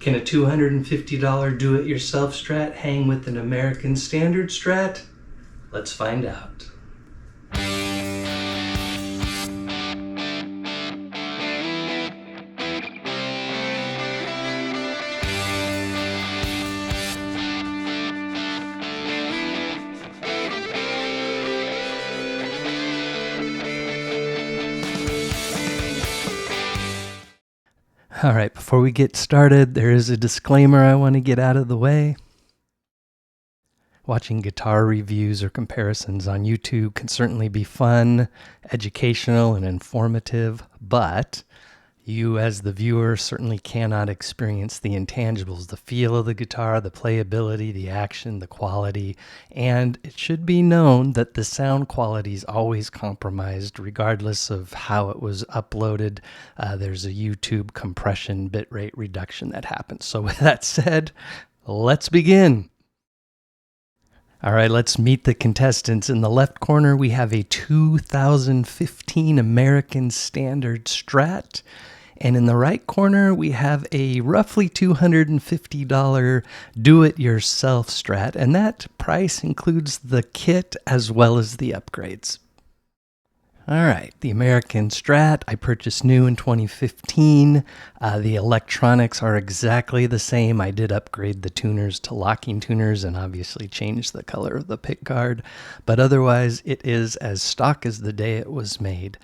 Can a $250 do-it-yourself Strat hang with an American Standard Strat? Let's find out. All right, before we get started, there is a disclaimer I want to get out of the way. Watching guitar reviews or comparisons on YouTube can certainly be fun, educational, and informative, but you as the viewer certainly cannot experience the intangibles, the feel of the guitar, the playability, the action, the quality, and it should be known that the sound quality is always compromised regardless of how it was uploaded. There's a YouTube compression bitrate reduction that happens. So with that said, let's begin. All right, let's meet the contestants. In the left corner, we have a 2015 American Standard Strat. And in the right corner, we have a roughly $250 do-it-yourself Strat. And that price includes the kit as well as the upgrades. All right, the American Strat I purchased new in 2015. The electronics are exactly the same. I did upgrade the tuners to locking tuners and obviously changed the color of the pickguard, but otherwise it is as stock as the day it was made.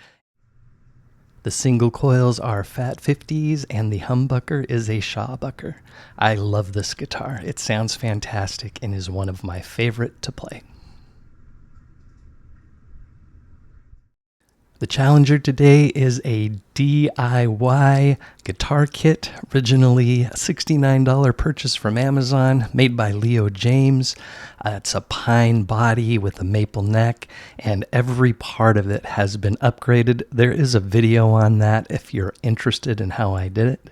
The single coils are Fat 50s and the humbucker is a Shawbucker. I love this guitar. It sounds fantastic and is one of my favorite to play. The Challenger today is a DIY guitar kit, originally a $69 purchase from Amazon, made by Leo Jaymz. It's a pine body with a maple neck, and every part of it has been upgraded. There is a video on that if you're interested in how I did it.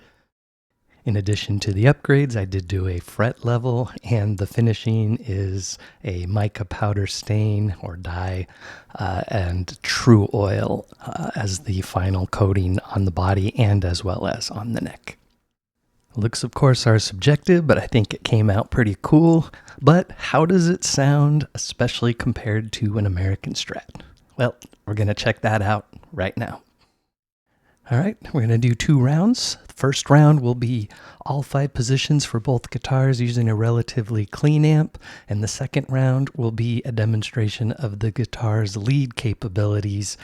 In addition to the upgrades, I did do a fret level, and the finishing is a mica powder stain or dye and true oil as the final coating on the body and as well as on the neck. Looks, of course, are subjective, but I think it came out pretty cool. But how does it sound, especially compared to an American Strat? Well, we're going to check that out right now. All right, we're going to do 2 rounds. The first round will be all 5 positions for both guitars using a relatively clean amp, and the second round will be a demonstration of the guitar's lead capabilities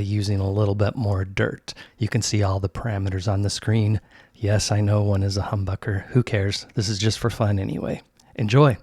using a little bit more dirt. You can see all the parameters on the screen. Yes, I know one is a humbucker. Who cares? This is just for fun anyway. Enjoy.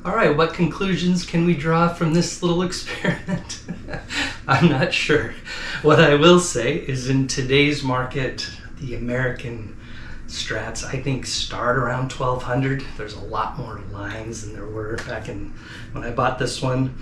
All right, what conclusions can we draw from this little experiment? I'm not sure. What I will say is in today's market, the American Strats, I think, start around 1200. There's a lot more lines than there were back in when I bought this one.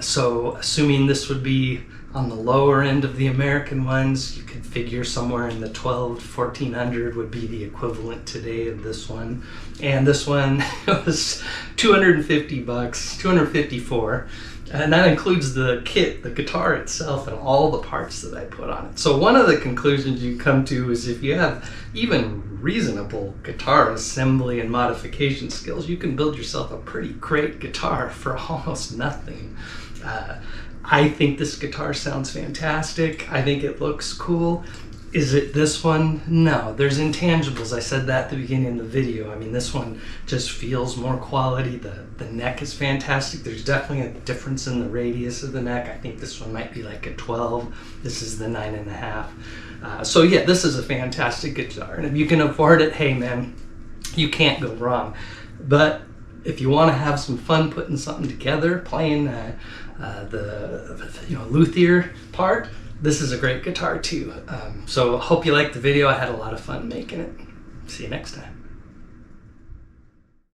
So assuming this would be on the lower end of the American ones, you could figure somewhere in the 12 to 1400 would be the equivalent today of this one. And this one was 250 bucks, 254. And that includes the kit, the guitar itself, and all the parts that I put on it. So one of the conclusions you come to is if you have even reasonable guitar assembly and modification skills, you can build yourself a pretty great guitar for almost nothing. I think this guitar sounds fantastic. I think it looks cool. Is it this one? No, there's intangibles. I said that at the beginning of the video. I mean, this one just feels more quality. The neck is fantastic. There's definitely a difference in the radius of the neck. I think this one might be like a 12. This is the 9.5. So yeah, this is a fantastic guitar. And if you can afford it, hey man, you can't go wrong. But if you want to have some fun putting something together, playing the luthier part, this is a great guitar too. So I hope you liked the video. I had a lot of fun making it. See you next time.